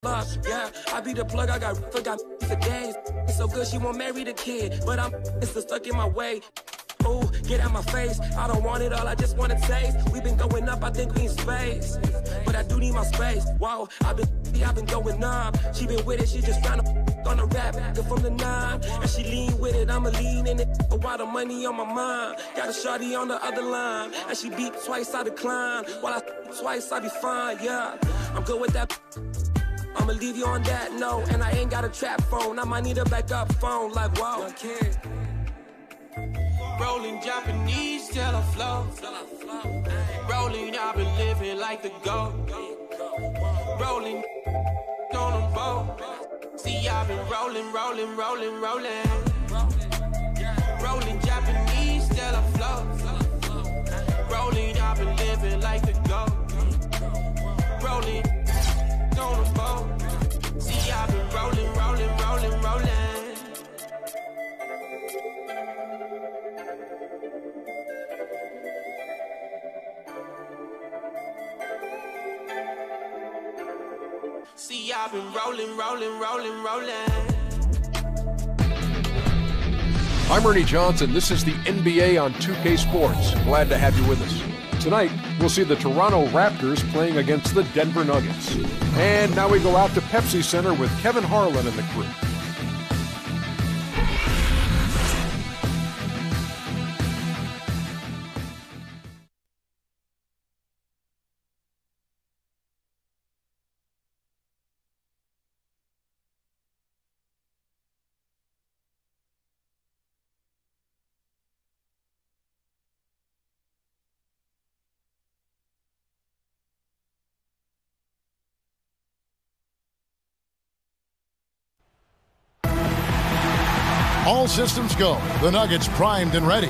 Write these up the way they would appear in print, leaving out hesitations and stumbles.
Yeah, I be the plug, I got for days. It's so good she won't marry the kid, but it's still stuck in my way. Ooh, get out my face. I don't want it all, I just want to taste. We been going up, I think we in space, but I do need my space. Whoa, I've been going up. She been with it, she just found on the rap from the 9, and she lean with it. I'ma lean in it. A lot of money on my mind. Got a shawty on the other line, and she beat twice, I decline. While I twice, I be fine. Yeah, I'm good with that. I'ma leave you on that note, and I ain't got a trap phone. I might need a backup phone, like whoa. Rolling Japanese till I flow. Rolling, I've been living like the GOAT. Rolling on a boat. See, I've been rolling. Rolling Japanese till I flow. Rolling, I've been living like the GOAT. Rolling on a boat. See, I've been rolling. See, I've been rolling. I'm Ernie Johnson. This is the NBA on 2K Sports. Glad to have you with us. Tonight, we'll see the Toronto Raptors playing against the Denver Nuggets. And now we go out to Pepsi Center with Kevin Harlan and the crew. All systems go. The Nuggets primed and ready.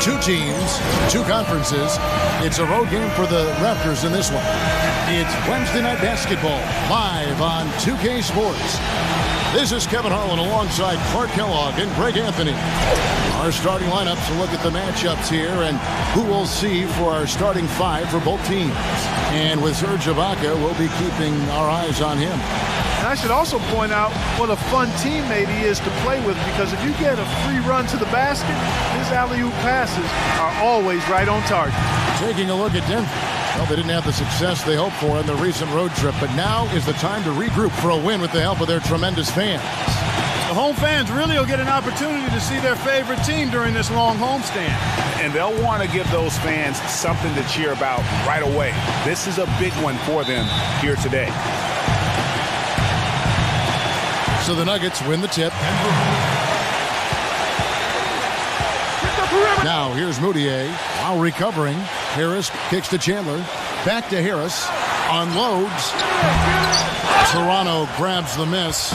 Two teams, two conferences. It's a road game for the Raptors in this one. It's Wednesday Night Basketball, live on 2K Sports. This is Kevin Harlan alongside Clark Kellogg and Greg Anthony. Our starting lineups to look at the matchups here and who we'll see for our starting 5 for both teams. And with Serge Ibaka, we'll be keeping our eyes on him. And I should also point out what a fun teammate he is to play with, because if you get a free run to the basket, his alley-oop passes are always right on target. Taking a look at Denver. Well, they didn't have the success they hoped for in the recent road trip, but now is the time to regroup for a win with the help of their tremendous fans. The home fans really will get an opportunity to see their favorite team during this long homestand. And they'll want to give those fans something to cheer about right away. This is a big one for them here today. So the Nuggets win the tip. Now here's Moutier while recovering. Harris kicks to Chandler. Back to Harris. Unloads. Toronto grabs the miss.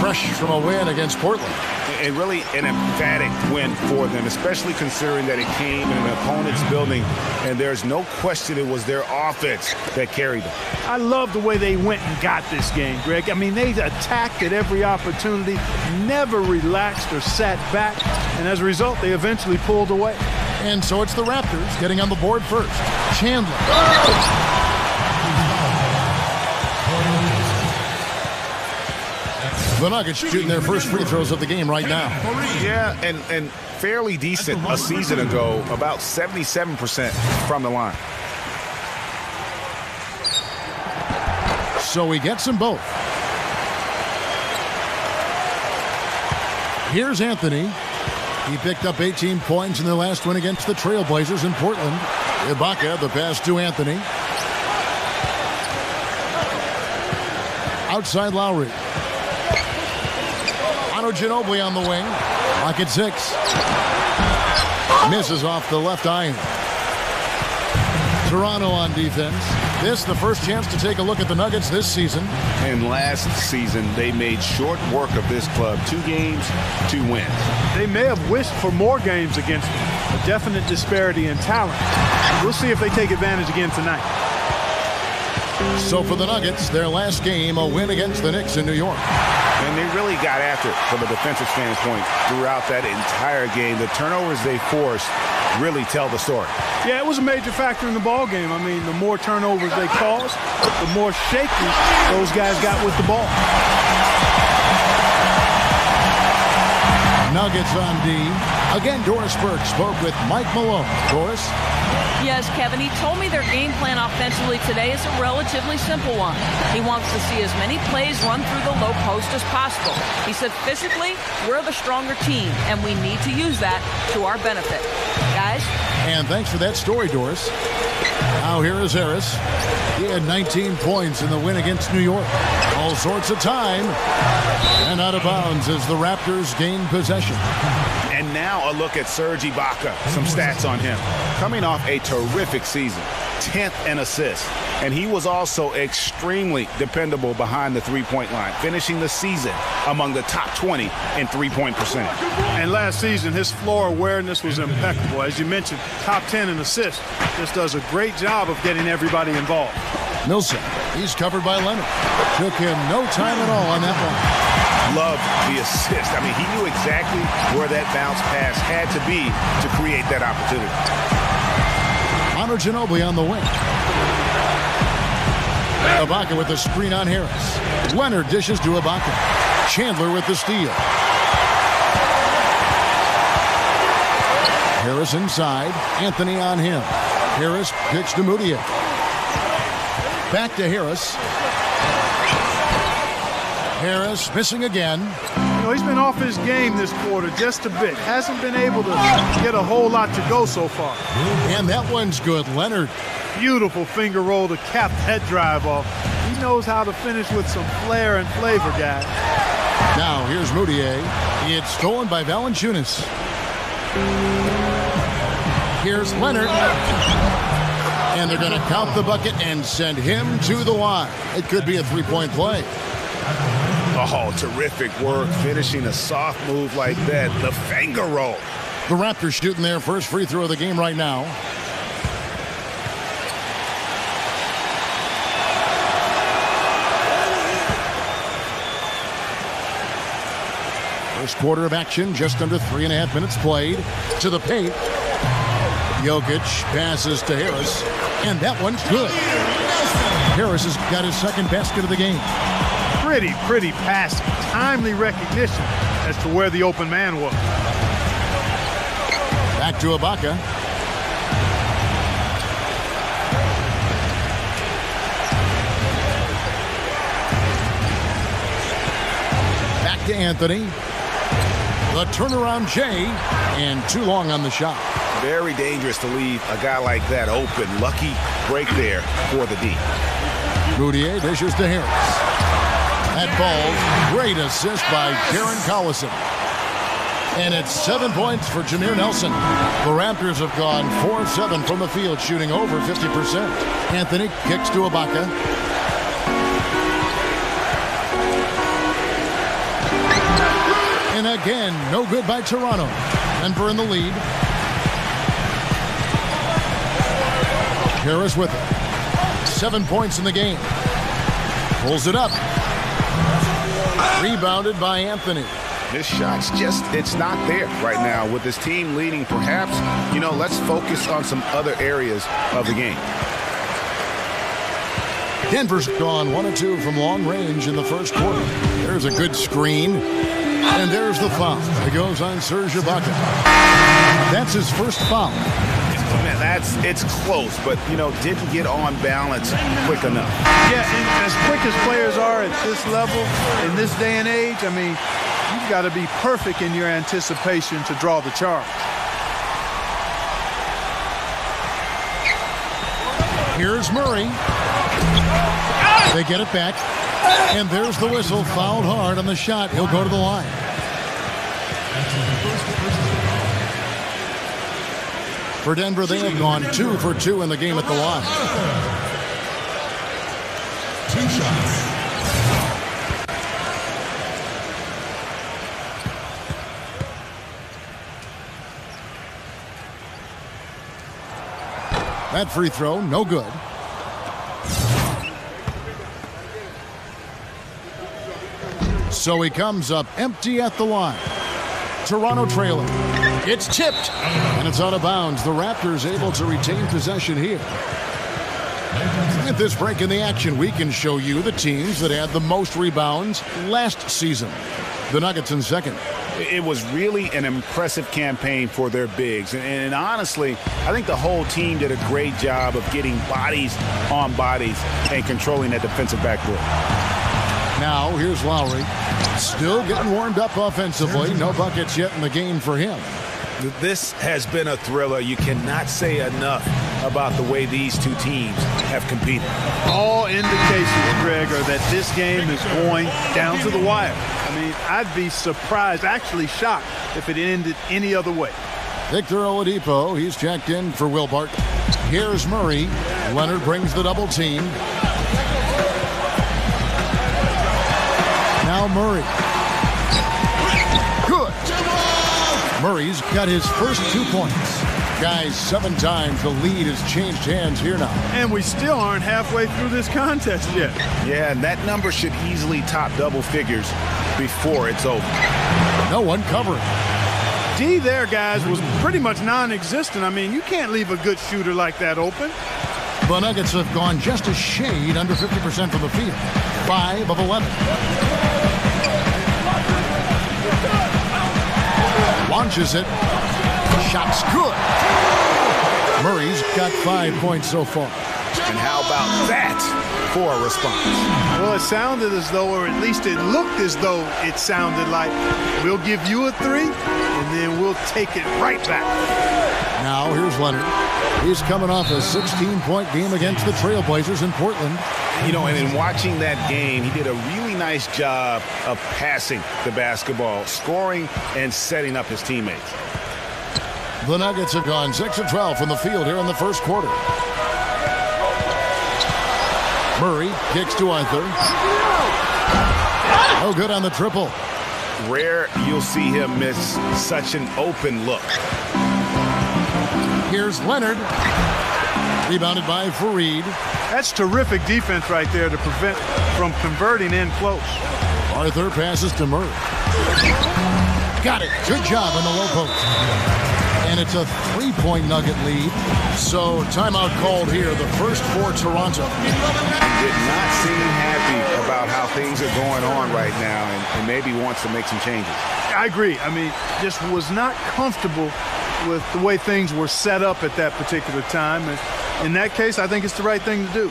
Fresh from a win against Portland. And really an emphatic win for them, especially considering that it came in an opponent's building, and there's no question it was their offense that carried them. I love the way they went and got this game, Greg. I mean, they attacked at every opportunity, never relaxed or sat back, and as a result, they eventually pulled away. And so it's the Raptors getting on the board first. Chandler. The Nuggets shooting their first free throws of the game right now. Yeah, and fairly decent a season ago, about 77% from the line. So he gets them both. Here's Anthony. He picked up 18 points in their last win against the Trailblazers in Portland. Ibaka, the pass to Anthony. Outside Lowry. Ginobili on the wing. Lock at 6. Misses off the left iron. Toronto on defense. This the first chance to take a look at the Nuggets this season. And last season, they made short work of this club. 2 games, 2 wins. They may have wished for more games against them. A definite disparity in talent. We'll see if they take advantage again tonight. So for the Nuggets, their last game, a win against the Knicks in New York. And they really got after it from a defensive standpoint throughout that entire game. The turnovers they forced really tell the story. Yeah, it was a major factor in the ball game. I mean, the more turnovers they caused, the more shaky those guys got with the ball. Nuggets on D. Again, Doris Burke spoke with Mike Malone. Doris? Yes, Kevin, he told me their game plan offensively today is a relatively simple one. He wants to see as many plays run through the low post as possible. He said physically, we're the stronger team, and we need to use that to our benefit. Guys? And thanks for that story, Doris. Now here is Harris. He had 19 points in the win against New York. All sorts of time. And out of bounds as the Raptors gain possession. And now a look at Serge Ibaka. Some stats on him. Coming off a terrific season. 10th in assists. And he was also extremely dependable behind the three-point line, finishing the season among the top 20 in three-point percentage. And last season, his floor awareness was impeccable. As you mentioned, top 10 in assists. Just does a great job of getting everybody involved. Millsap, he's covered by Leonard. Took him no time at all on that one. Loved the assist. I mean, he knew exactly where that bounce pass had to be to create that opportunity. Manu Ginobili on the wing. Ibaka with the screen on Harris. Leonard dishes to Ibaka. Chandler with the steal. Harris inside. Anthony on him. Harris kicks to Moutier. Back to Harris. Harris missing again. You know, he's been off his game this quarter just a bit. Hasn't been able to get a whole lot to go so far. And that one's good. Leonard. Beautiful finger roll to cap that drive off. He knows how to finish with some flair and flavor, guys. Now here's Moutier. It's stolen by Valanciunas. Here's Leonard. And they're going to count the bucket and send him to the line. It could be a three-point play. Oh, terrific work finishing a soft move like that. The finger roll. The Raptors shooting their first free throw of the game right now. First quarter of action, just under 3.5 minutes played. To the paint. Jokic passes to Harris. And that one's good. Harris has got his second basket of the game. Pretty passing. Timely recognition as to where the open man was. Back to Ibaka. Back to Anthony. The turnaround Jay. And too long on the shot. Very dangerous to leave a guy like that open. Lucky break there for the D. Moutier dishes to Harris. That ball, great assist by Darren Collison. And it's 7 points for Jameer Nelson. The Raptors have gone 4-7 from the field, shooting over 50%. Anthony kicks to Ibaka. And again, no good by Toronto. Denver in the lead. Harris with it. 7 points in the game. Pulls it up. Rebounded by Anthony. This shot's just, it's not there right now. With this team leading, perhaps, you know, let's focus on some other areas of the game. Denver's gone 1 of 2 from long range in the first quarter. There's a good screen. And there's the foul. It goes on Serge Ibaka. That's his first foul. Man, it's close, but, you know, didn't get on balance quick enough. Yeah, and as quick as players are at this level, in this day and age, I mean, you've got to be perfect in your anticipation to draw the charge. Here's Murray. They get it back. And there's the whistle. Fouled hard on the shot. He'll go to the line. For Denver, they have gone 2 for 2 in the game at the line. 2 shots. That free throw, no good. So he comes up empty at the line. Toronto trailing. It's tipped, and it's out of bounds. The Raptors able to retain possession here. At this break in the action, we can show you the teams that had the most rebounds last season. The Nuggets in second. It was really an impressive campaign for their bigs. And honestly, I think the whole team did a great job of getting bodies on bodies and controlling that defensive backboard. Now, here's Lowry. Still getting warmed up offensively. No buckets yet in the game for him. This has been a thriller. You cannot say enough about the way these two teams have competed. All indications, Greg, are that this game is going down to the wire. I mean, I'd be surprised, actually shocked, if it ended any other way. Victor Oladipo, he's checked in for Will Barton. Here's Murray. Leonard brings the double team. Now Murray. Good. Murray's got his first 2 points. Guys, 7 times the lead has changed hands here now. And we still aren't halfway through this contest yet. Yeah, and that number should easily top double figures before it's over. No one covering. D there, guys, was pretty much non-existent. I mean, you can't leave a good shooter like that open. The Nuggets have gone just a shade under 50% from the field. 5 of 11. Launches it. Shot's good. Murray's got 5 points so far. And how about that for a response? Well, it sounded as though, or at least it looked as though it sounded like, we'll give you a 3, and then we'll take it right back. Now, here's Leonard. He's coming off a 16-point game against the Trailblazers in Portland. You know, and in watching that game, he did a really nice job of passing the basketball, scoring, and setting up his teammates. The Nuggets have gone 6 of 12 from the field here in the first quarter. Murray kicks to Arthur. No good on the triple. Rare you'll see him miss such an open look. Here's Leonard. Rebounded by Fareed. That's terrific defense right there to prevent from converting in close. Arthur passes to Murray. Got it. Good job on the low post. And it's a 3-point Nugget lead. So timeout called here, the first for Toronto. Did not seem happy about how things are going on right now and maybe wants to make some changes. I agree. I mean, just was not comfortable with the way things were set up at that particular time. And in that case, I think it's the right thing to do.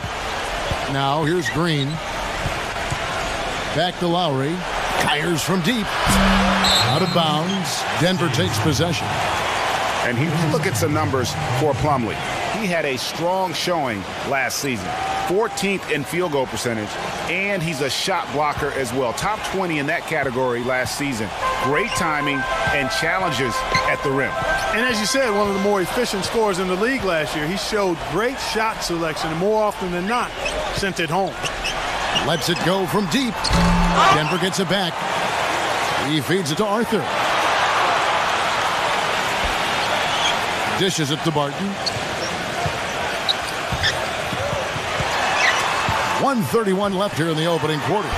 Now here's Green. Back to Lowry. Fires from deep. Out of bounds. Denver takes possession. And look at some numbers for Plumlee. He had a strong showing last season. 14th in field goal percentage, and he's a shot blocker as well. Top 20 in that category last season. Great timing and challenges at the rim. And as you said, one of the more efficient scorers in the league last year. He showed great shot selection, and more often than not, sent it home. Lets it go from deep. Denver gets it back. He feeds it to Arthur. Dishes it to Barton. 1:31 left here in the opening quarter.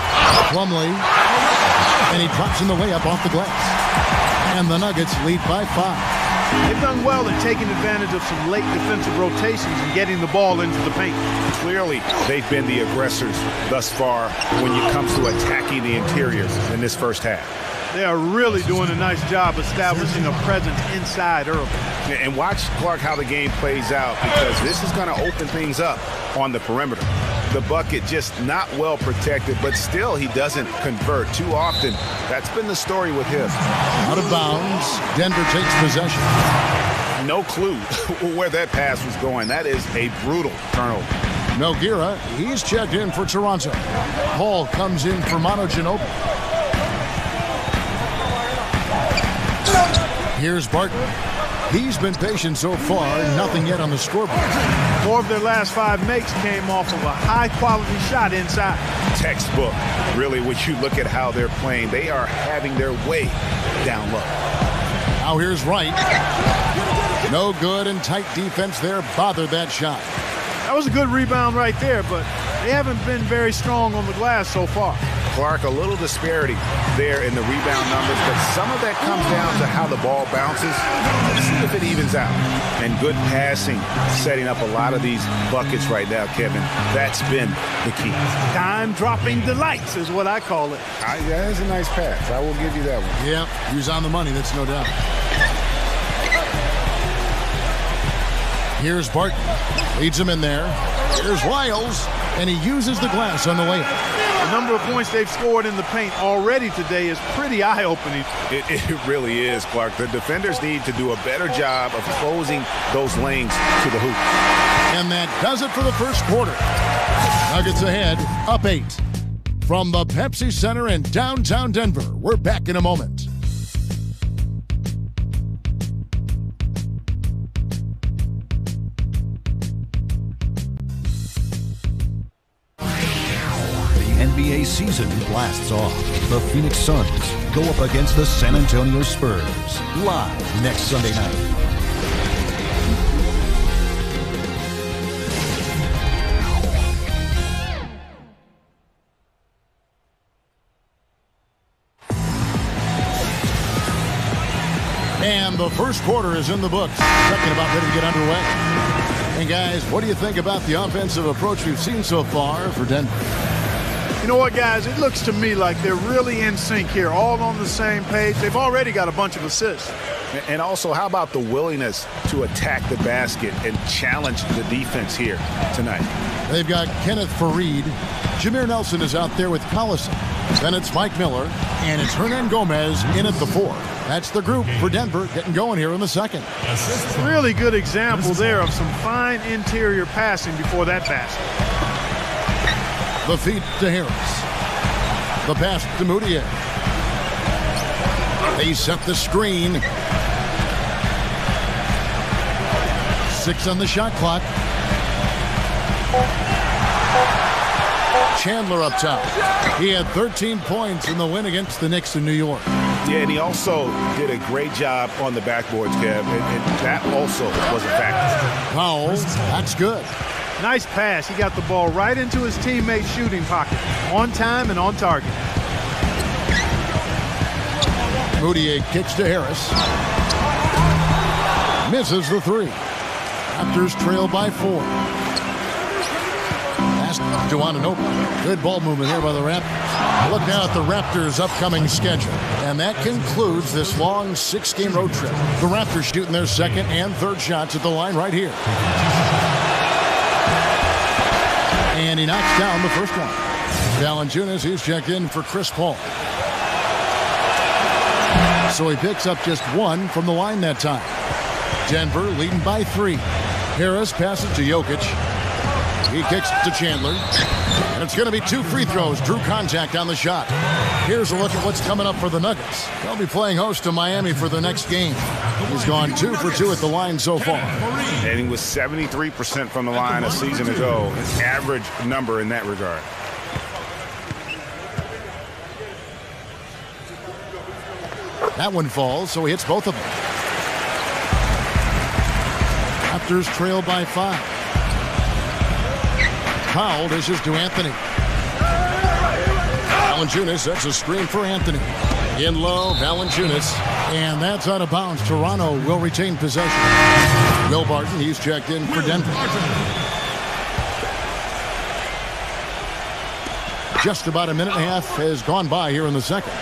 Plumlee. And he drops in the layup off the glass. And the Nuggets lead by 5. They've done well at taking advantage of some late defensive rotations and getting the ball into the paint. Clearly, they've been the aggressors thus far when it comes to attacking the interiors in this first half. They are really doing a nice job establishing a presence inside early. And watch, Clark, how the game plays out, because this is going to open things up on the perimeter. The bucket just not well protected, but still he doesn't convert too often. That's been the story with him. Out of bounds. Denver takes possession. No clue where that pass was going. That is a brutal turnover. Nogueira, he's checked in for Toronto. Hall comes in for Manu Ginobili. Here's Barton. He's been patient so far, nothing yet on the scoreboard. 4 of their last 5 makes came off of a high-quality shot inside. Textbook, really, when you look at how they're playing. They are having their way down low. Now here's Wright. No good, and tight defense there bothered that shot. That was a good rebound right there, but they haven't been very strong on the glass so far. Clark, a little disparity there in the rebound numbers, but some of that comes down to how the ball bounces. Let's see if it evens out. And good passing, setting up a lot of these buckets right now, Kevin. That's been the key. Time-dropping delights is what I call it. That is a nice pass. I will give you that one. Yeah, he was on the money, that's no doubt. Here's Barton. Leads him in there. Here's Wiles, and he uses the glass on the layup. The number of points they've scored in the paint already today is pretty eye-opening. It really is, Clark. The defenders need to do a better job of closing those lanes to the hoop. And that does it for the first quarter. Nuggets ahead, up 8. From the Pepsi Center in downtown Denver, we're back in a moment. NBA season blasts off. The Phoenix Suns go up against the San Antonio Spurs. Live next Sunday night. And the first quarter is in the books. Second about ready to get underway. And guys, what do you think about the offensive approach we've seen so far for Denver? You know what, guys? It looks to me like they're really in sync here, all on the same page. They've already got a bunch of assists. And also, how about the willingness to attack the basket and challenge the defense here tonight? They've got Kenneth Faried. Jameer Nelson is out there with Collison. Then it's Mike Miller, and it's Hernan Gomez in at the 4. That's the group for Denver getting going here in the second. Really good example there of some fine interior passing before that basket. The feed to Harris. The pass to Moutier. They set the screen. 6 on the shot clock. Chandler up top. He had 13 points in the win against the Knicks in New York. Yeah, and he also did a great job on the backboards, Kev, and that also was a factor. Powell, that's good. Nice pass. He got the ball right into his teammate's shooting pocket. On time and on target. Moutier kicks to Harris. Misses the 3. Raptors trail by 4. Pass to Anunoby. Good ball movement here by the Raptors. Look now at the Raptors' upcoming schedule. And that concludes this long 6-game road trip. The Raptors shooting their second and third shots at the line right here. And he knocks down the first one. Valanciunas, he's checked in for Chris Paul. So he picks up just 1 from the line that time. Denver leading by 3. Harris passes to Jokic. He kicks to Chandler. And it's going to be 2 free throws. Drew contact on the shot. Here's a look at what's coming up for the Nuggets. They'll be playing host to Miami for their next game. He's gone 2 for 2 at the line so far. And he was 73% from the line a season ago. His average number in that regard. That one falls, so he hits both of them. Raptors trail by 5. Powell dishes to Anthony. Valanciunas sets a screen for Anthony. In low, Valanciunas. And that's out of bounds. Toronto will retain possession. Will Barton, he's checked in for Denver. Just about a minute and a half has gone by here in the second.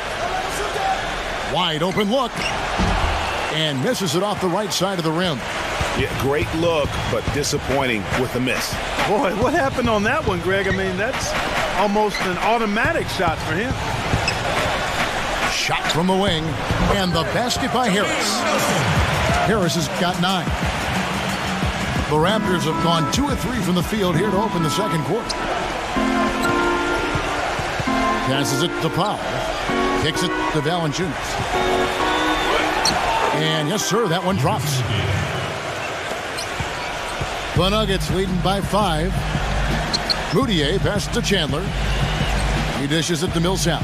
Wide open look. And misses it off the right side of the rim. Yeah, great look, but disappointing with the miss. Boy, what happened on that one, Greg? I mean, that's almost an automatic shot for him. Shot from the wing. And the basket by Harris. Harris has got 9. The Raptors have gone 2 of 3 from the field here to open the second quarter. Passes it to Powell. Kicks it to Valanciunas. And yes, sir, that one drops. The Nuggets leading by 5. Moutier passes to Chandler. He dishes it to Millsap.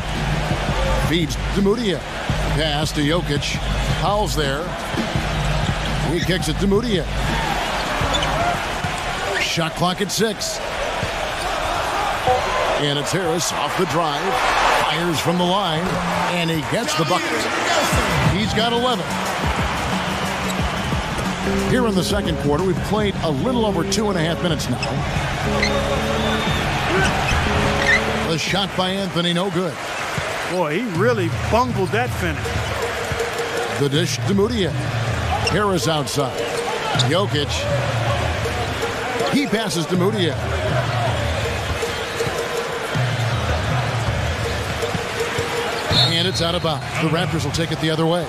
Feeds to Moutier. Pass to Jokic. Powell's there. He kicks it to Moutier. Shot clock at 6. And it's Harris off the drive. Fires from the line. And he gets the bucket. He's got 11. Here in the second quarter, we've played a little over 2.5 minutes now. The shot by Anthony, no good. Boy, he really bungled that finish. The dish to Moutier. Harris outside. Jokic. He passes to Moutier. And it's out of bounds. The Raptors will take it the other way.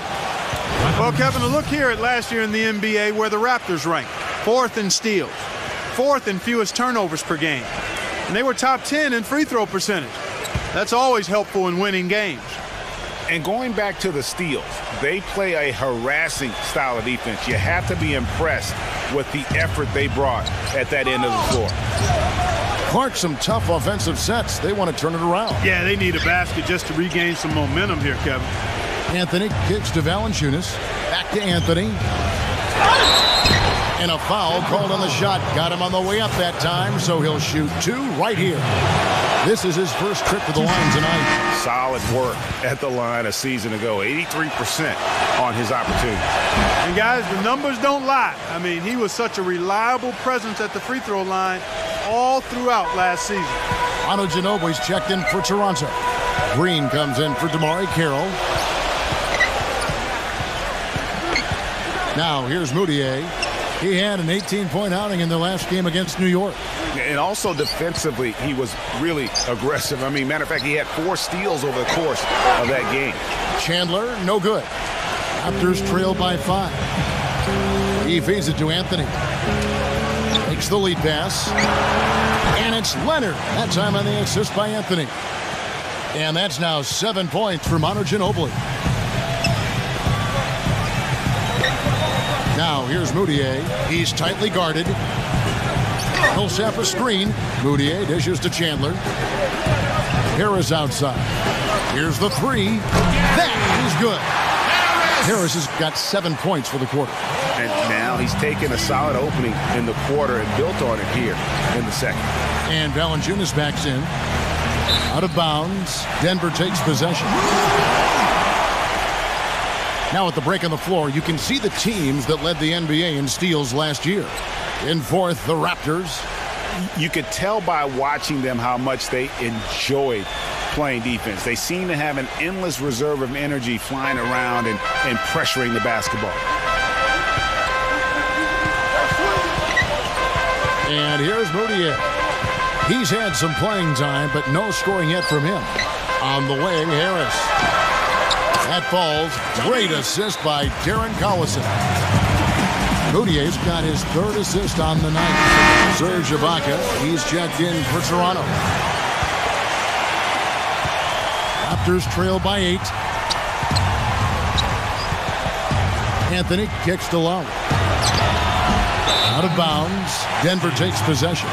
Well, Kevin, a look here at last year in the NBA where the Raptors ranked. 4th in steals. 4th in fewest turnovers per game. And they were top 10 in free throw percentage. That's always helpful in winning games. And going back to the steals, they play a harassing style of defense. You have to be impressed with the effort they brought at that end of the floor. Clark, some tough offensive sets. They want to turn it around. Yeah, they need a basket just to regain some momentum here, Kevin. Anthony kicks to Valanciunas. Back to Anthony. And a foul called on the shot. Got him on the way up that time, so he'll shoot 2 right here. This is his first trip to the line tonight. Solid work at the line a season ago. 83% on his opportunity. And guys, the numbers don't lie. I mean, he was such a reliable presence at the free throw line all throughout last season. Manu Ginobili's checked in for Toronto. Green comes in for DeMar Carroll. Now here's Moutier. He had an 18-point outing in their last game against New York. And also defensively, he was really aggressive. I mean, matter of fact, he had 4 steals over the course of that game. Chandler, no good. Raptors trail by 5. He feeds it to Anthony. Takes the lead pass. And it's Leonard. That time on the assist by Anthony. And that's now 7 points for Manu Ginobili. Now here's Moutier. He's tightly guarded. He'll set a screen. Moutier dishes to Chandler. Harris outside. Here's the 3. That is good. Harris has got 7 points for the quarter. And now he's taken a solid opening in the quarter and built on it here in the second. And Valanciunas backs in. Out of bounds. Denver takes possession. Now at the break on the floor, you can see the teams that led the NBA in steals last year. In 4th, the Raptors. You could tell by watching them how much they enjoyed playing defense. They seem to have an endless reserve of energy flying around and pressuring the basketball. And here's Moutier. He's had some playing time, but no scoring yet from him. On the wing, Harris. That falls. Great assist by Darren Collison. Moutier's got his 3rd assist on the night. Serge Ibaka, he's checked in for Toronto. Raptors trail by 8. Anthony kicks to low. Out of bounds. Denver takes possession.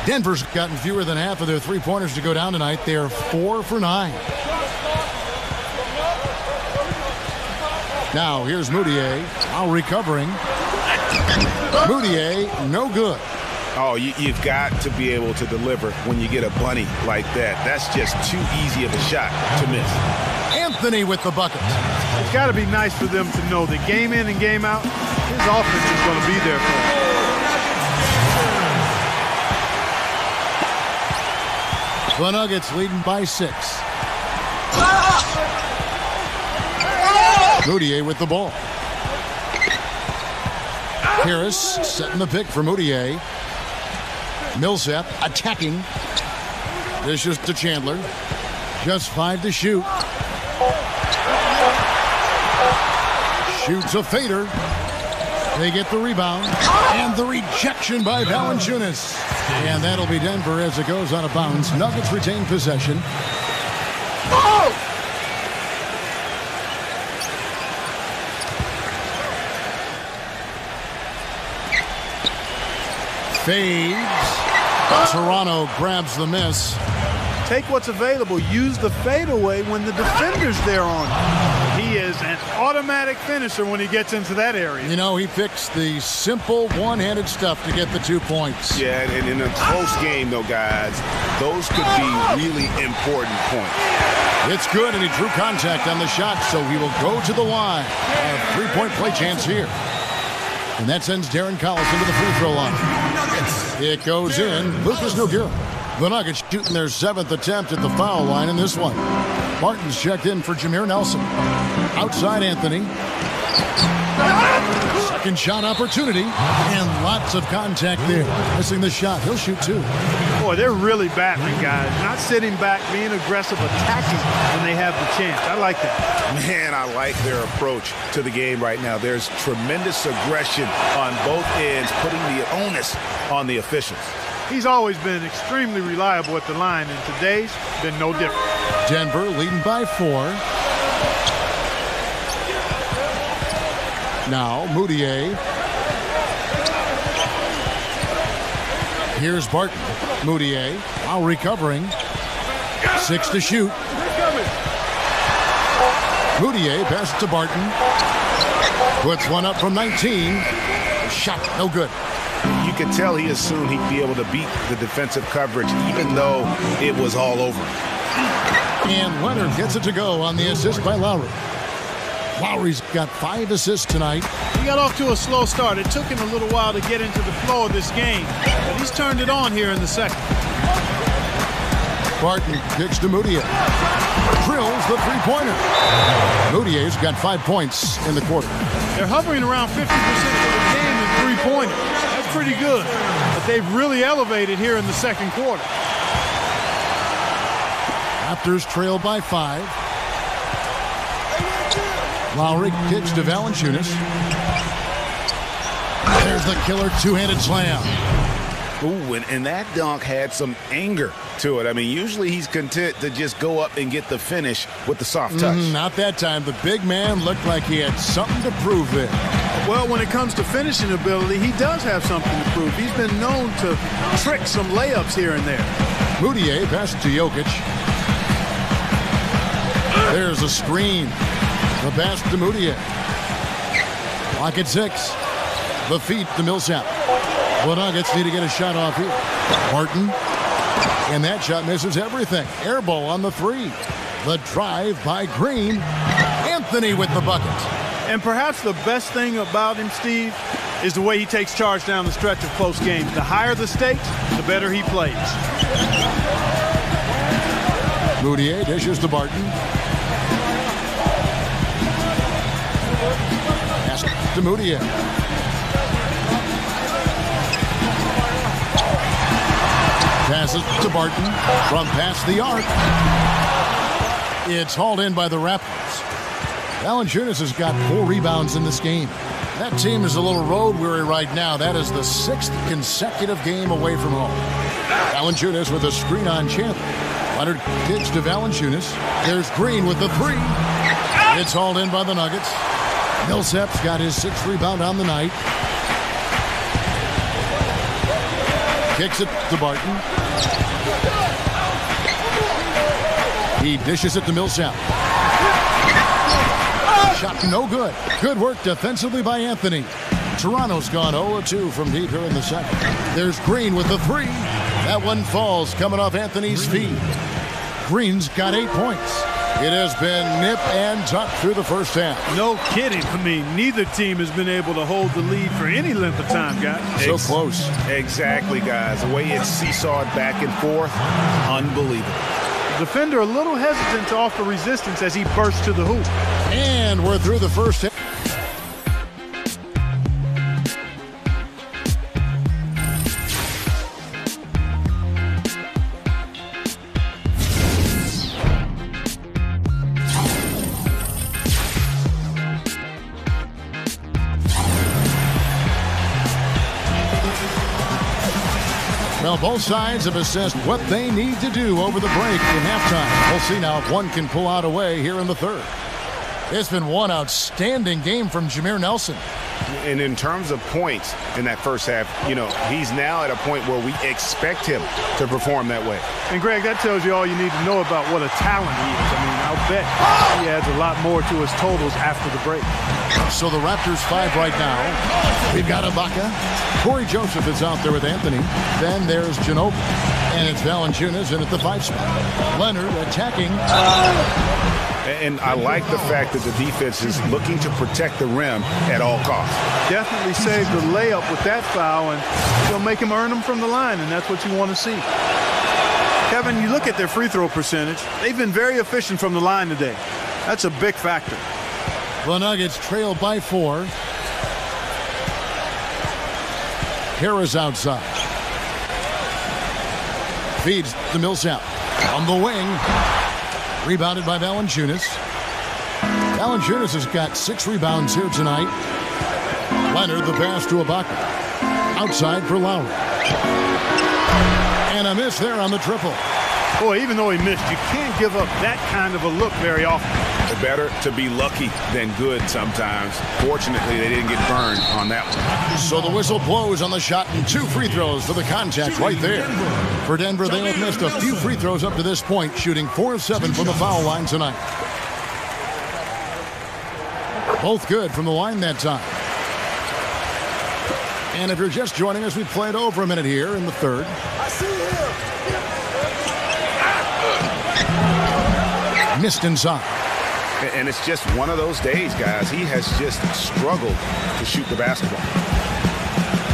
Denver's gotten fewer than half of their 3-pointers to go down tonight. They're 4 for 9. Now here's Moutier, now recovering. Moutier, no good. Oh, you've got to be able to deliver when you get a bunny like that. That's just too easy of a shot to miss. Anthony with the bucket. It's got to be nice for them to know that game in and game out, his offense is going to be there for him. The Nuggets leading by 6. Moutier with the ball. Harris setting the pick for Moutier. Millsap attacking. Dishes to Chandler. Just 5 to shoot. Shoots a fader. They get the rebound. And the rejection by Valanciunas. And that'll be Denver as it goes out of bounds. Nuggets retain possession. Oh! Fades. Toronto grabs the miss. Take what's available. Use the fadeaway when the defender's there on you. He he is an automatic finisher when he gets into that area. You know, he picks the simple one-handed stuff to get the 2 points. Yeah, and in a close game, though, guys, those could be really important points. It's good, and he drew contact on the shot, so he will go to the line. A three-point play chance here. And that sends Darren Collis into the free throw line. It goes in. Lucas Noguera. The Nuggets shooting their 7th attempt at the foul line in this one. Martin's checked in for Jameer Nelson. Outside Anthony. Second shot opportunity. And lots of contact there. Missing the shot. He'll shoot 2. Boy, they're really battling, guys. Not sitting back, being aggressive, attacking when they have the chance. I like that. Man, I like their approach to the game right now. There's tremendous aggression on both ends, putting the onus on the officials. He's always been extremely reliable at the line, and today's been no different. Denver leading by 4. Now Moutier. Here's Barton. Moutier, while recovering. 6 to shoot. Moutier passes to Barton. Puts one up from 19. Shot, no good. You could tell he assumed he'd be able to beat the defensive coverage, even though it was all over. And Leonard gets it to go on the assist by Lowry. Lowry's got 5 assists tonight. He got off to a slow start. It took him a little while to get into the flow of this game, but he's turned it on here in the second. Barton kicks to Moutier. Drills the three-pointer. Moutier's got 5 points in the quarter. They're hovering around 50% of the game in three-pointers. That's pretty good, but they've really elevated here in the second quarter. Raptors trail by 5. Lowry kicks to Valanciunas. There's the killer two-handed slam. Ooh, and that dunk had some anger to it. I mean, usually he's content to just go up and get the finish with the soft touch. Not that time. The big man looked like he had something to prove there. Well, when it comes to finishing ability, he does have something to prove. He's been known to trick some layups here and there. Moutier passes to Jokic. There's a screen. The pass to Moutier. Clock at 6. The feed to Millsap. The Nuggets need to get a shot off here. Martin. And that shot misses everything. Air ball on the 3. The drive by Green. Anthony with the bucket. And perhaps the best thing about him, Steve, is the way he takes charge down the stretch of close games. The higher the stakes, the better he plays. Moutier dishes to Barton. Pass to Moutier. Passes to Barton from past the arc. It's hauled in by the Raptors. Valanciunas has got 4 rebounds in this game. That team is a little road weary right now. That is the 6th consecutive game away from home. Valanciunas with a screen on Chandler. Leonard kicks to Valanciunas. There's Green with the 3. It's hauled in by the Nuggets. Millsap's got his 6th rebound on the night. Kicks it to Barton. He dishes it to Millsap. Shot no good. Good work defensively by Anthony. Toronto's gone 0-2 from deep here in the second. There's Green with the 3. That one falls coming off Anthony's feet. Green's got 8 points. It has been nip and tuck through the first half. No kidding. I mean, neither team has been able to hold the lead for any length of time, guys. So close. Exactly, guys. The way it's seesawed back and forth, unbelievable. Defender a little hesitant to offer resistance as he bursts to the hoop. And we're through the first half. Well, both sides have assessed what they need to do over the break in halftime. We'll see now if one can pull out a way here in the third. It's been one outstanding game from Jameer Nelson. And in terms of points in that first half, you know, he's now at a point where we expect him to perform that way. And, Greg, that tells you all you need to know about what a talent he is. I mean, I'll bet he adds a lot more to his totals after the break. So the Raptors 5 right now. We've got Ibaka. Corey Joseph is out there with Anthony. Then there's Ginobili. And it's Valanciunas in at the 5 spot. Leonard attacking. And I like the fact that the defense is looking to protect the rim at all costs. Definitely saved the layup with that foul, and he'll make him earn them from the line, and that's what you want to see. Kevin, you look at their free throw percentage. They've been very efficient from the line today. That's a big factor. The Nuggets trail by 4. Harris outside. Feeds to Millsap. On the wing. Rebounded by Valanciunas. Valanciunas has got 6 rebounds here tonight. Leonard, the pass to Ibaka. Outside for Lowry. And a miss there on the triple. Boy, even though he missed, you can't give up that kind of a look very often. It's better to be lucky than good sometimes. Fortunately, they didn't get burned on that one. So the whistle blows on the shot and 2 free throws for the contact right there. For Denver, they have missed a few free throws up to this point, shooting 4 of 7 from the foul line tonight. Both good from the line that time. And if you're just joining us, we played over a minute here in the third. Missed inside. And it's just one of those days, guys. He has just struggled to shoot the basketball.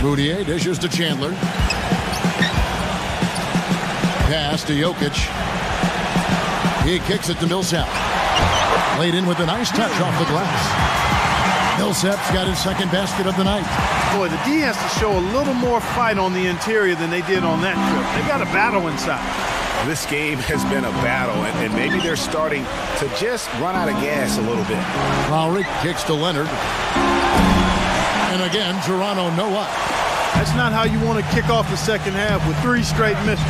Moutier dishes to Chandler. Pass to Jokic. He kicks it to Millsap. Laid in with a nice touch off the glass. Millsap's got his second basket of the night. Boy, the D has to show a little more fight on the interior than they did on that trip. They got a battle inside. This game has been a battle, and maybe they're starting to just run out of gas a little bit. Lowry kicks to Leonard. And again, Toronto no up. That's not how you want to kick off the second half with 3 straight misses.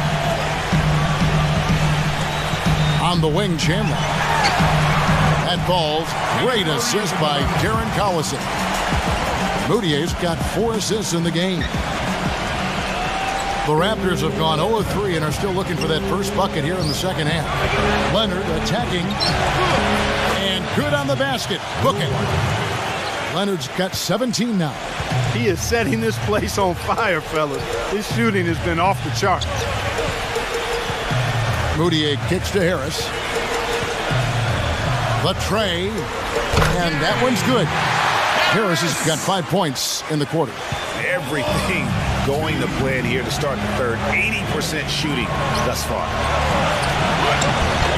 On the wing, Chandler. That falls. Great assist by Darren Collison. Moutier's got 4 assists in the game. The Raptors have gone 0-3 and are still looking for that first bucket here in the second half. Leonard attacking. And good on the basket. Booking. Leonard's got 17 now. He is setting this place on fire, fellas. His shooting has been off the charts. Moutier kicks to Harris. The tray. And that one's good. Harris has got 5 points in the quarter. Everything going to plan here to start the third. 80% shooting thus far.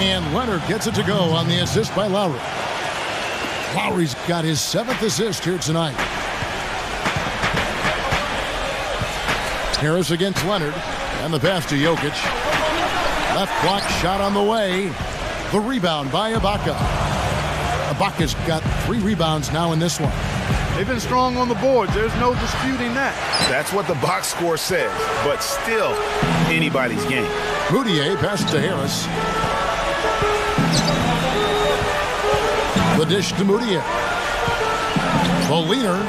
And Leonard gets it to go on the assist by Lowry. Lowry's got his 7th assist here tonight. Harris against Leonard. And the pass to Jokic. Left block shot on the way. The rebound by Ibaka. Ibaka's got 3 rebounds now in this one. They've been strong on the boards. There's no disputing that. That's what the box score says, but still anybody's game. Moutier passes to Harris. The dish to Moutier. The leaner.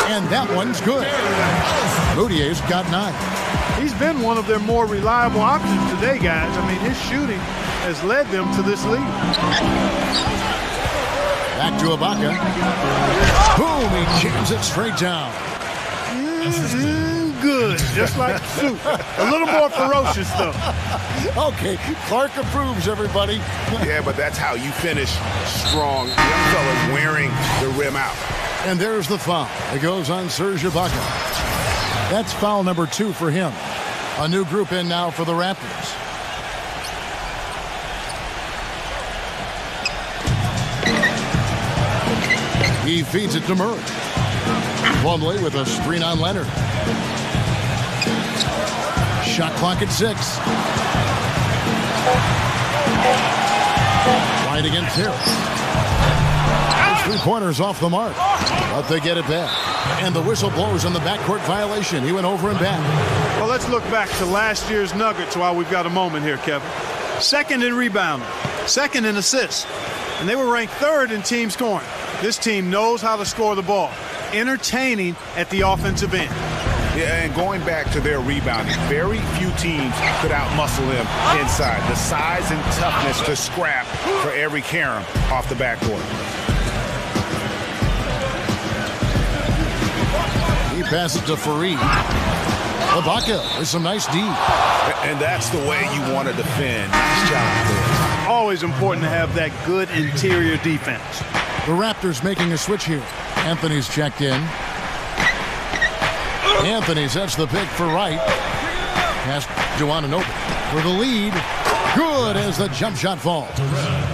And that one's good. Moutier's got 9. He's been one of their more reliable options today, guys. I mean, his shooting has led them to this lead. Back to Ibaka. Boom, he jams it straight down. Good, just like soup. A little more ferocious, though. Okay, Clark approves, everybody. Yeah, but that's how you finish strong. Young fellas wearing the rim out. And there's the foul. It goes on Serge Ibaka. That's foul number 2 for him. A new group in now for the Raptors. He feeds it to Murray. Plumlee with a screen on Leonard. Shot clock at 6. Right against Harris. 3-pointers off the mark. But they get it back. And the whistle blows on the backcourt violation. He went over and back. Well, let's look back to last year's Nuggets while we've got a moment here, Kevin. 2nd in rebounding. 2nd in assists. And they were ranked 3rd in team scoring. This team knows how to score the ball. Entertaining at the offensive end. Yeah, and going back to their rebounding, very few teams could outmuscle them inside. The size and toughness to scrap for every carom off the backcourt. He passes to Fareed. Ibaka with some nice D. And that's the way you want to defend. Nice job there. Always important to have that good interior defense. The Raptors making a switch here. Anthony's checked in. Anthony sets the pick for Wright. Pass Joananobi for the lead. Good as the jump shot falls.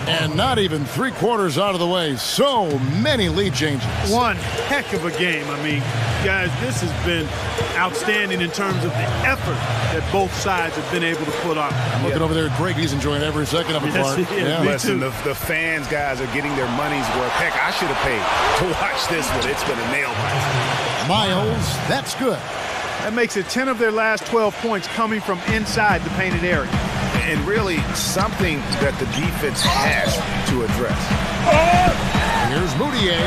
And not even 3/4 out of the way. So many lead changes. One heck of a game. I mean, guys, this has been outstanding in terms of the effort that both sides have been able to put on. Looking over there at Craig, he's enjoying every second of it. Yeah, listen, the fans, guys, are getting their money's worth. Heck, I should have paid to watch this one. It's been a nail biter. Miles, that's good. That makes it 10 of their last 12 points coming from inside the painted area. And really something that the defense has to address. Here's Moutier.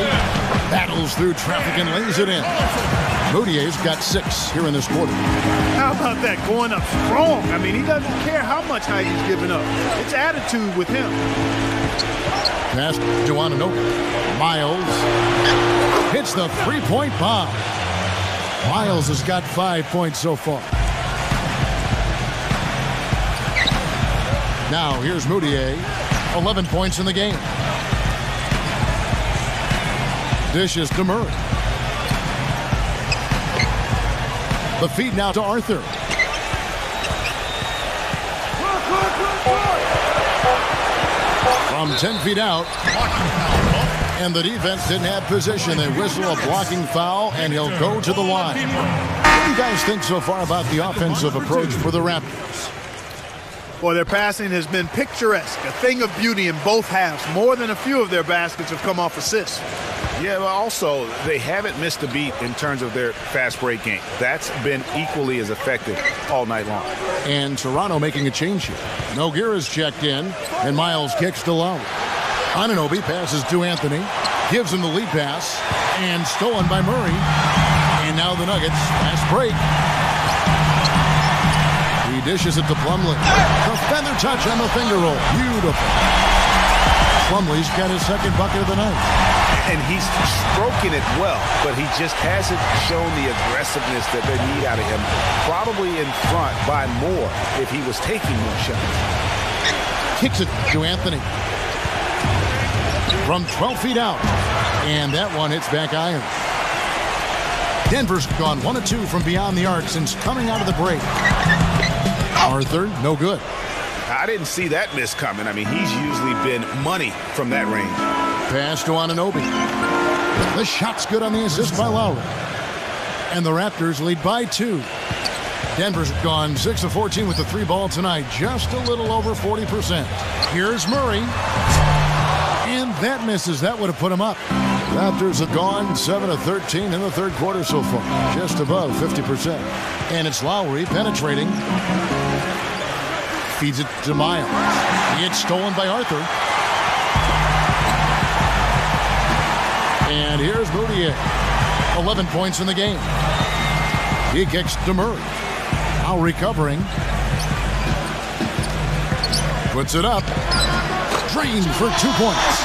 Battles through traffic and lays it in. Moutier's got 6 here in this quarter. How about that? Going up strong. I mean, he doesn't care how much height he's giving up. It's attitude with him. Pass Joananobi. Miles hits the 3-point bomb. Miles has got 5 points so far. Now here's Moutier. 11 points in the game. Dishes to Murray. The feed now to Arthur. From 10 feet out. And the defense didn't have position. They whistle a blocking foul, and he'll go to the line. What do you guys think so far about the offensive approach for the Raptors? Well, their passing has been picturesque, a thing of beauty in both halves. More than a few of their baskets have come off assists. Yeah, but also, they haven't missed a beat in terms of their fast break game. That's been equally as effective all night long. And Toronto making a change here. Nogueira's checked in, and Miles kicks to Lowry. Anunoby passes to Anthony, gives him the lead pass, and stolen by Murray. And now the Nuggets, fast break. He dishes it to Plumlee. The feather touch on the finger roll. Beautiful. Plumlee's got his second bucket of the night. And he's stroking it well, but he just hasn't shown the aggressiveness that they need out of him. Probably in front by more if he was taking more shots. Kicks it to Anthony. From 12 feet out. And that one hits back iron. Denver's gone 1 of 2 from beyond the arc since coming out of the break. Arthur, no good. I didn't see that miss coming. I mean, he's usually been money from that range. Pass to Anunoby. The shot's good on the assist by Lowry. And the Raptors lead by 2. Denver's gone 6 of 14 with the 3 ball tonight. Just a little over 40%. Here's Murray. And that misses. That would have put him up. Raptors have gone 7 of 13 in the third quarter so far. Just above 50%. And it's Lowry penetrating. Feeds it to Miles. It's stolen by Arthur. And here's Moutier. 11 points in the game. He kicks to Murray. Now recovering. Puts it up. Drained for 2 points.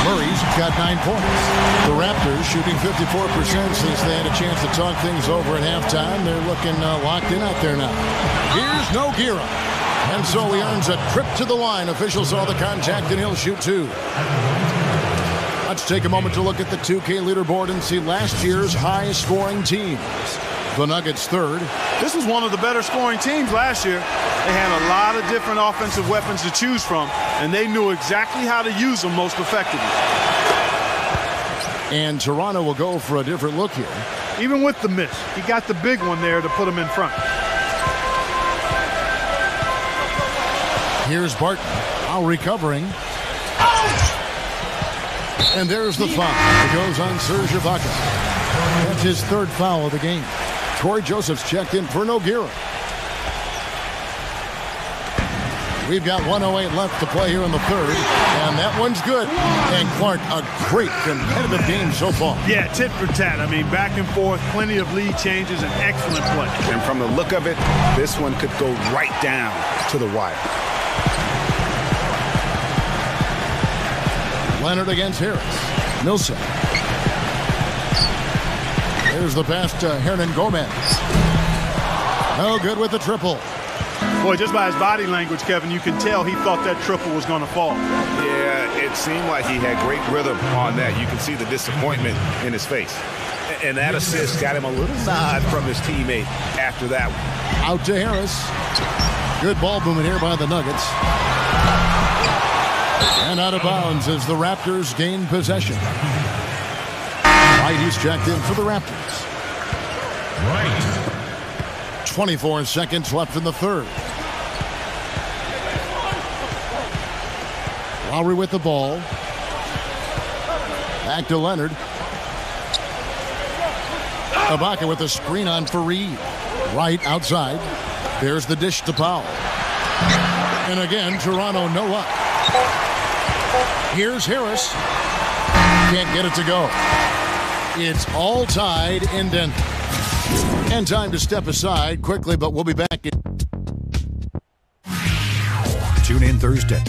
Murray's got 9 points. The Raptors shooting 54% since they had a chance to talk things over at halftime. They're looking locked in out there now. Here's Nogueira. And so he earns a trip to the line. Officials saw the contact and he'll shoot 2. Let's take a moment to look at the 2K leaderboard and see last year's high-scoring teams. The Nuggets third. This was one of the better scoring teams last year. They had a lot of different offensive weapons to choose from, and they knew exactly how to use them most effectively. And Toronto will go for a different look here. Even with the miss, he got the big one there to put him in front. Here's Barton, now recovering. And there's the foul. It goes on Serge Ibaka. That's his 3rd foul of the game. Corey Joseph's checked in for Nogueira. We've got 1:08 left to play here in the third, and that one's good. And Clark, a great competitive game so far. Yeah, tit for tat. I mean, back and forth, plenty of lead changes, and excellent play. And from the look of it, this one could go right down to the wire. Leonard against Harris. Millsap. Here's the pass to Hernan Gomez. No good with the triple. Boy, just by his body language, Kevin, you can tell he thought that triple was going to fall. Yeah, it seemed like he had great rhythm on that. You can see the disappointment in his face. And that assist got him a little nod from his teammate after that one. Out to Harris. Good ball movement here by the Nuggets. And out of bounds as the Raptors gain possession. Wright, he's checked in for the Raptors. Right. 24 seconds left in the third. Lowry with the ball. Back to Leonard. Ibaka with a screen on Fareed. Right outside. There's the dish to Powell. And again, Toronto no up. Here's Harris. Can't get it to go. It's all tied in Denver. And time to step aside quickly, but we'll be back. Tune in Thursday.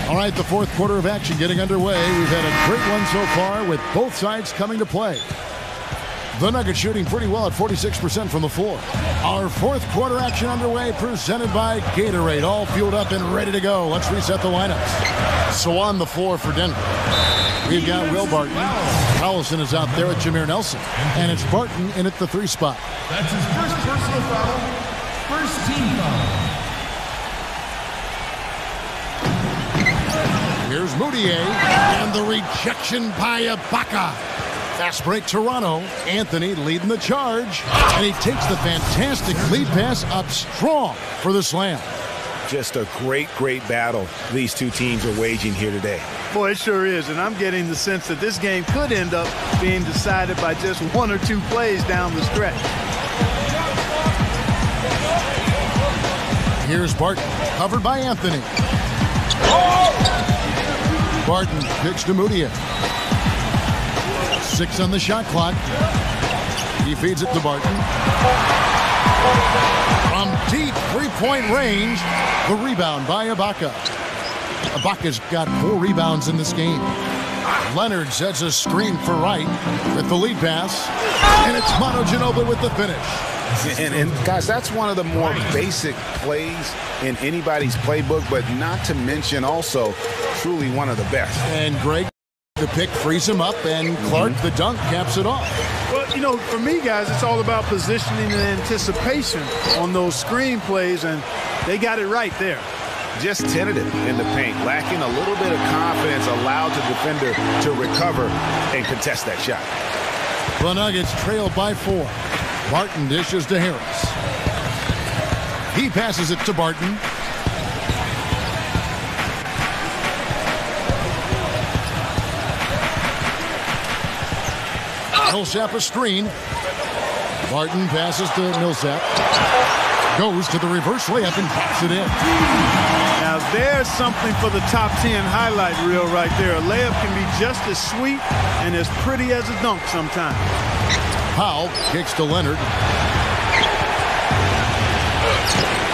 All right, the fourth quarter of action getting underway. We've had a great one so far with both sides coming to play. The Nuggets shooting pretty well at 46% from the floor. Our fourth quarter action underway presented by Gatorade. All fueled up and ready to go. Let's reset the lineups. So on the floor for Denver, we've got Will Barton. Collison is out there with Jameer Nelson. And it's Barton in at the 3 spot. That's his first personal foul. First team foul. Here's Moutier, and the rejection by Ibaka. Fast break Toronto. Anthony leading the charge, and he takes the fantastic lead pass up strong for the slam. Just a great battle these two teams are waging here today. Boy, it sure is, and I'm getting the sense that this game could end up being decided by just 1 or 2 plays down the stretch. Here's Barton, covered by Anthony. Barton pitch to Moutier. 6 on the shot clock. He feeds it to Barton. From deep three-point range, the rebound by Ibaka. Ibaka's got 4 rebounds in this game. Leonard sets a screen for Wright with the lead pass. And it's Manu Ginobili with the finish. And guys, that's one of the more basic plays in anybody's playbook, but not to mention also truly one of the best. And Greg, the pick frees him up, and Clark, the dunk, caps it off. Well, you know, for me, guys, it's all about positioning and anticipation on those screen plays, and they got it right there. Just tentative in the paint, lacking a little bit of confidence, allowed the defender to recover and contest that shot. The Nuggets trail by 4. Barton dishes to Harris. He passes it to Barton. Millsap a screen. Barton passes to Millsap. Goes to the reverse layup and drops it in. Now there's something for the top 10 highlight reel right there. A layup can be just as sweet and as pretty as a dunk sometimes. Powell kicks to Leonard.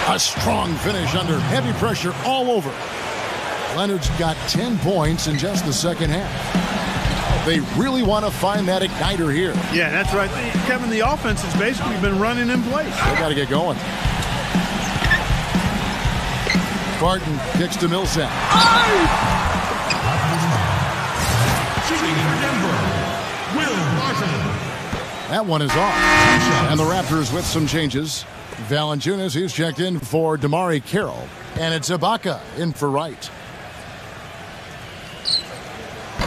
A strong finish under heavy pressure all over. Leonard's got 10 points in just the second half. They really want to find that igniter here. Yeah, that's right. Kevin, the offense has basically been running in place. They got to get going. Barton kicks to Millsap. Shooting for Denver, Will Barton. That one is off. And the Raptors with some changes. Valanciunas, he's checked in for Damari Carroll. And it's Ibaka in for Wright.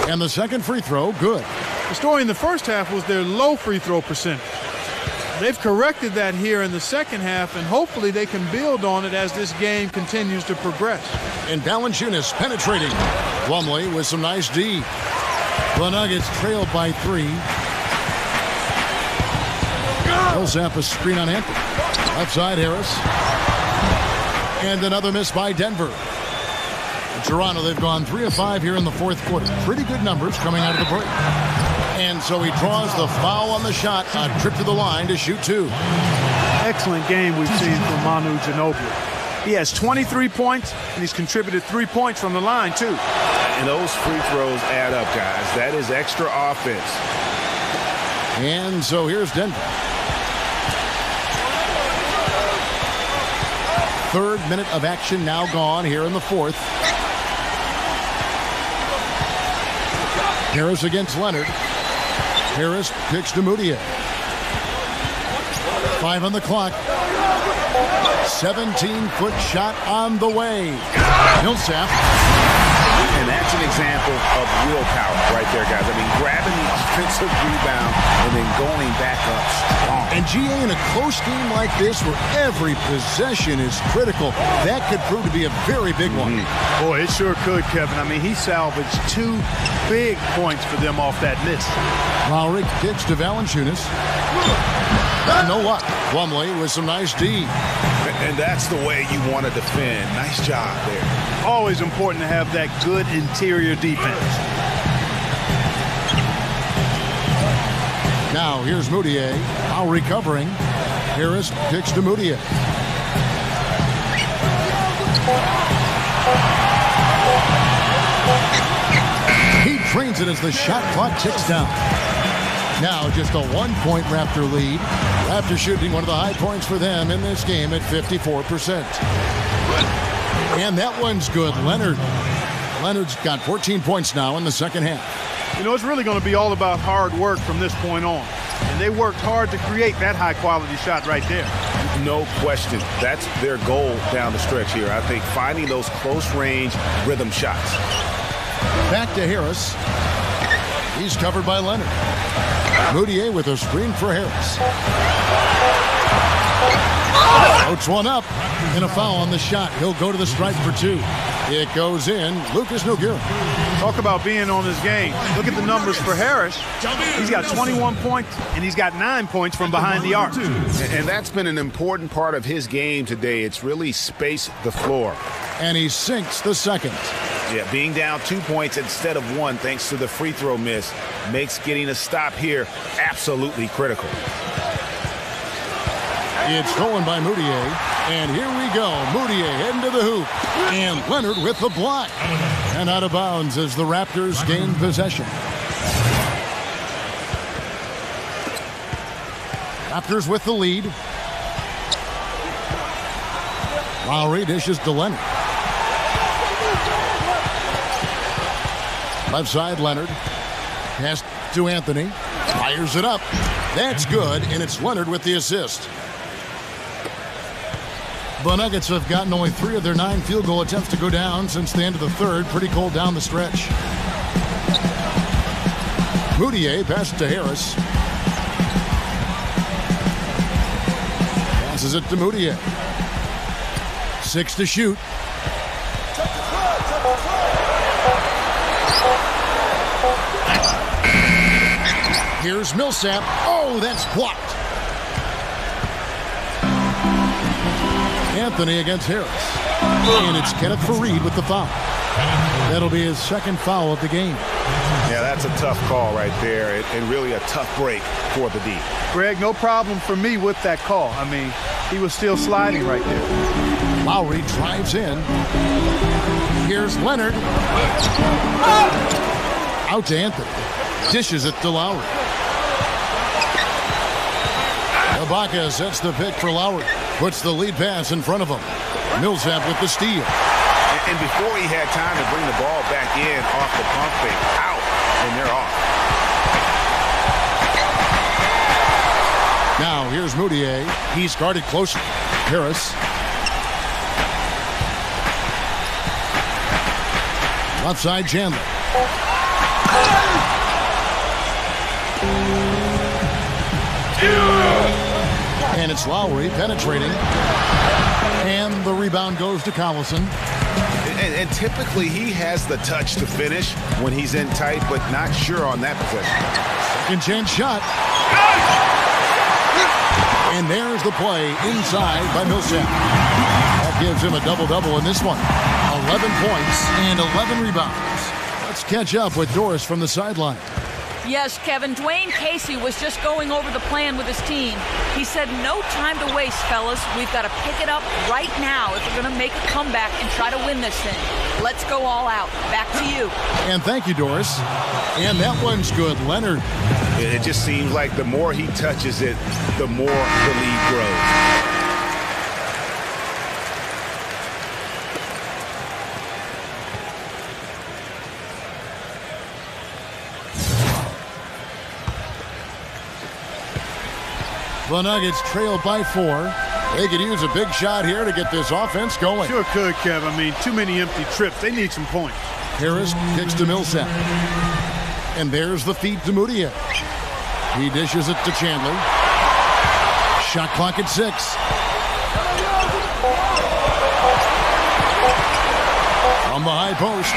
And the second free throw, good. The story in the first half was their low free throw percentage. They've corrected that here in the second half, and hopefully they can build on it as this game continues to progress. And Valanciunas penetrating. Plumlee with some nice D. The Nuggets trailed by 3. Millsap a screen on Anthony. Left side, Harris. And another miss by Denver. Toronto, they've gone 3 of 5 here in the fourth quarter. Pretty good numbers coming out of the break. And so he draws the foul on the shot. A trip to the line to shoot 2. Excellent game we've seen from Manu Ginobili. He has 23 points, and he's contributed 3 points from the line, too. And those free throws add up, guys. That is extra offense. And so here's Denver. Third minute of action now gone here in the fourth. Harris against Leonard. Harris kicks to Moutier. 5 on the clock. 17-foot shot on the way. Millsap. And that's an example of willpower right there, guys. I mean, grabbing the offensive rebound and then going back up strong. And GA, in a close game like this where every possession is critical, that could prove to be a very big one. Boy, it sure could, Kevin. I mean, he salvaged 2 big points for them off that miss. Lowry kicks to Valanciunas. No luck. Plumlee with some nice D. And that's the way you want to defend. Nice job there. Always important to have that good interior defense. Now here's Moutier. Lowry covering. Harris kicks to Moutier. He trains it as the shot clock ticks down. Now just a 1-point Raptor lead. Raptor shooting one of the high points for them in this game at 54%. And that one's good. Leonard's got 14 points now in the second half. You know, it's really going to be all about hard work from this point on. And they worked hard to create that high-quality shot right there. No question. That's their goal down the stretch here. I think finding those close-range rhythm shots. Back to Harris. He's covered by Leonard. Moutier with a screen for Harris. Floats one up. And a foul on the shot. He'll go to the stripe for 2. It goes in. Lucas Nogueira. Talk about being on his game. Look at the numbers for Harris. He's got 21 points, and he's got 9 points from behind the arc. And that's been an important part of his game today. It's really spaced the floor. And he sinks the second. Yeah, being down 2 points instead of 1 thanks to the free throw miss makes getting a stop here absolutely critical. It's stolen by Moutier. And here we go. Moutier heading to the hoop. And Leonard with the block. And out of bounds as the Raptors gain possession. Raptors with the lead. Lowry dishes to Leonard. Left side, Leonard. Pass to Anthony. Fires it up. That's good, and it's Leonard with the assist. The Nuggets have gotten only 3 of their 9 field goal attempts to go down since the end of the third. Pretty cold down the stretch. Moutier passes to Harris. Passes it to Moutier. 6 to shoot. Here's Millsap. Oh, that's blocked. Anthony against Harris. And it's Kenneth Faried with the foul. That'll be his second foul of the game. Yeah, that's a tough call right there, and really a tough break for the D. Greg, no problem for me with that call. I mean, he was still sliding right there. Lowry drives in. Here's Leonard. Out to Anthony. Dishes it to Lowry. Ibaka sets the pick for Lowry. Puts the lead pass in front of him. Millsap with the steal. And before he had time to bring the ball back in off the pump fake, out, and they're off. Now here's Moutier. He's guarded closely. Harris. Left side, Chandler. And it's Lowry penetrating. And the rebound goes to Collison. And typically he has the touch to finish when he's in tight, but not sure on that possession. Second chance shot. And there's the play inside by Millsap. That gives him a double-double in this one. 11 points and 11 rebounds. Let's catch up with Doris from the sideline. Yes, Kevin, Dwayne Casey was just going over the plan with his team. He said, no time to waste, fellas. We've got to pick it up right now if we're going to make a comeback and try to win this thing. Let's go all out. Back to you. And thank you, Doris. And that one's good. Leonard. It just seems like the more he touches it, the more the lead grows. The Nuggets trailed by 4. They could use a big shot here to get this offense going. Sure could, Kev. I mean, too many empty trips. They need some points. Harris kicks to Millsap. And there's the feed to Moutier. He dishes it to Chandler. Shot clock at 6. From the high post.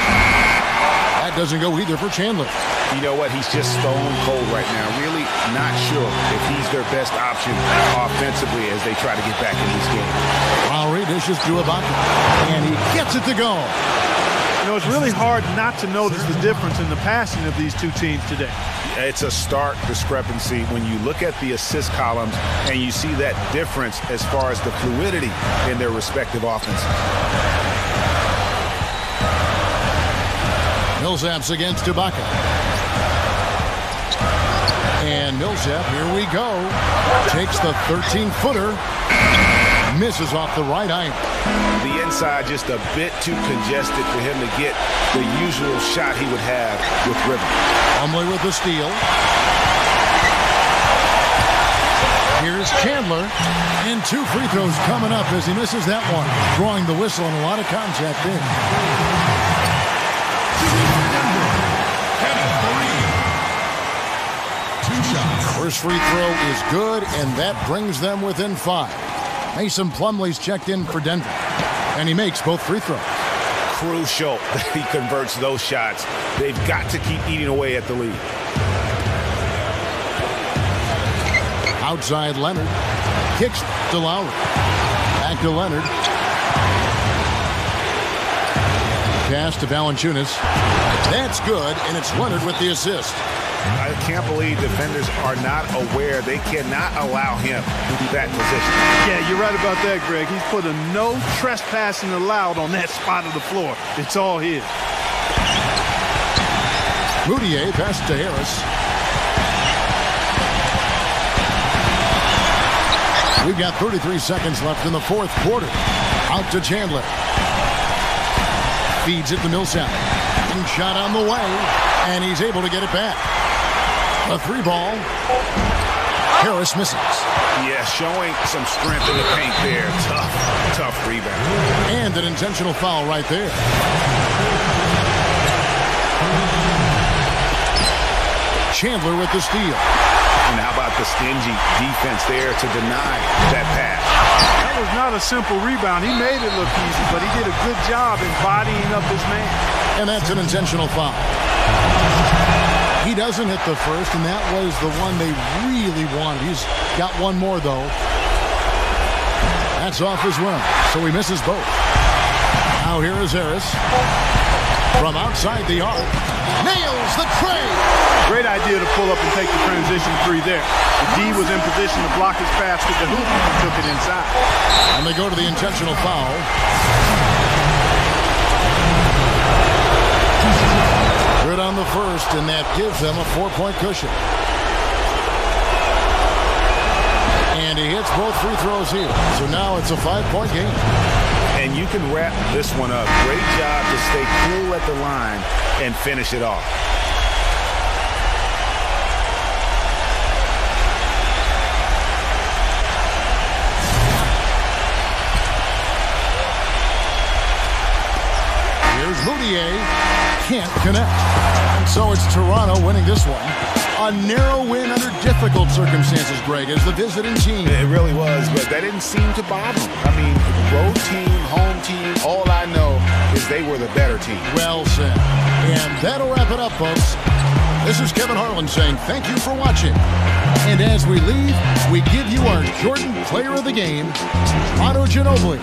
That doesn't go either for Chandler. You know what? He's just stone cold right now. Really not sure if he's their best option offensively as they try to get back in this game. Lowry dishes to Ibaka. And he gets it to go. You know, it's really hard not to notice the difference in the passing of these two teams today. It's a stark discrepancy when you look at the assist columns and you see that difference as far as the fluidity in their respective offenses. Millsap's against Ibaka. And Millsap, here we go. Takes the 13-footer. Misses off the right iron. The inside just a bit too congested for him to get the usual shot he would have with rhythm. Plumlee with the steal. Here's Chandler. And 2 free throws coming up as he misses that one. Drawing the whistle and a lot of contact there. First free throw is good, and that brings them within 5. Mason Plumlee's checked in for Denver, and he makes both free throws. Crucial that he converts those shots. They've got to keep eating away at the lead. Outside Leonard. Kicks to Lowry. Back to Leonard. Pass to Valanciunas. That's good, and it's Leonard with the assist. I can't believe defenders are not aware. They cannot allow him that position. Yeah, you're right about that, Greg. He's put a no trespassing allowed on that spot of the floor. It's all his. Moutier pass to Harris. We've got 33 seconds left in the 4th quarter. Out to Chandler. Feeds it to Millsap. Shot on the way, and he's able to get it back. A 3-ball. Harris misses. Yeah, showing some strength in the paint there. Tough rebound. And an intentional foul right there. Chandler with the steal. And how about the stingy defense there to deny that pass? That was not a simple rebound. He made it look easy, but he did a good job embodying up his man. And that's an intentional foul. He doesn't hit the first, and that was the one they really wanted. He's got one more, though. That's off as well, so he misses both. Now here is Harris. From outside the arc. Nails the tray. Great idea to pull up and take the transition 3 there. The D was in position to block his pass with the hoop and took it inside. And they go to the intentional foul. Good on the first, and that gives them a 4-point cushion. And he hits both free throws here. So now it's a 5-point game. And you can wrap this one up. Great job to stay cool at the line and finish it off. Here's Moutier. Can't connect. And so it's Toronto winning this one. A narrow win under difficult circumstances, Greg, as the visiting team. It really was, but that didn't seem to bother them. I mean, road team, home team, all I know is they were the better team. Well said. And that'll wrap it up, folks. This is Kevin Harlan saying thank you for watching. And as we leave, we give you our Jordan Player of the Game, Manu Ginobili.